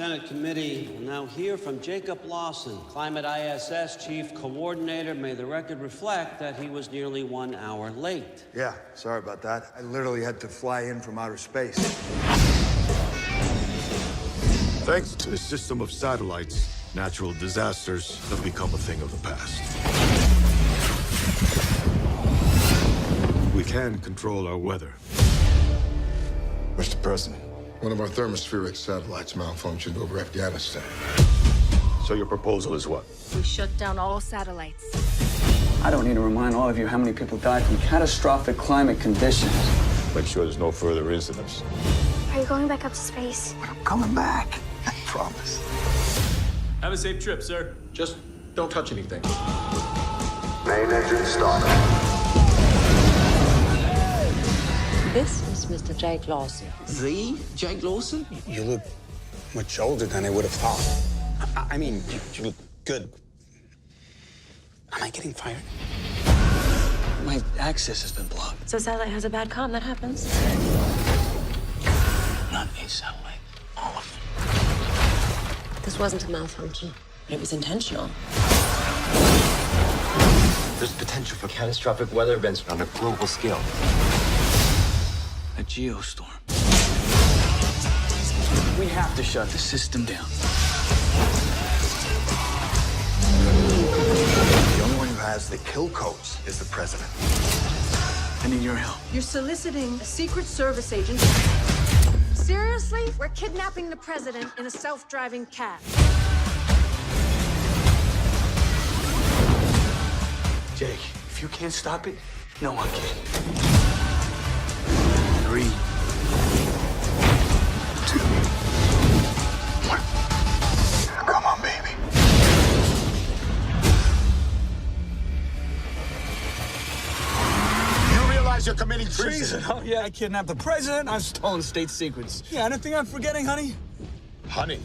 Senate committee will now hear from Jacob Lawson, Climate ISS Chief Coordinator. May the record reflect that he was nearly 1 hour late. Yeah, sorry about that. I literally had to fly in from outer space. Thanks to a system of satellites, natural disasters have become a thing of the past. We can control our weather. Mr. President, one of our thermospheric satellites malfunctioned over Afghanistan. So your proposal is what? We shut down all satellites. I don't need to remind all of you how many people died from catastrophic climate conditions. Make sure there's no further incidents. Are you going back up to space? I'm coming back. I promise. Have a safe trip, sir. Just don't touch anything. Main engine start. This is Mr. Jake Lawson. The Jake Lawson? You look much older than I would have thought. I mean, you look good. Am I getting fired? My access has been blocked. So satellite has a bad comm, that happens. Not a satellite, all of them. This wasn't a malfunction. It was intentional. There's potential for catastrophic weather events on a global scale. A geostorm. We have to shut the system down. The only one who has the kill codes is the president. I need your help. You're soliciting a Secret Service agent. Seriously? We're kidnapping the president in a self-driving cab. Jake, if you can't stop it, no one can. 3, 2, 1. Come on, baby. You realize you're committing treason? Oh, yeah, I kidnapped the president. I've stolen state secrets. Yeah, anything I'm forgetting, honey? Honey.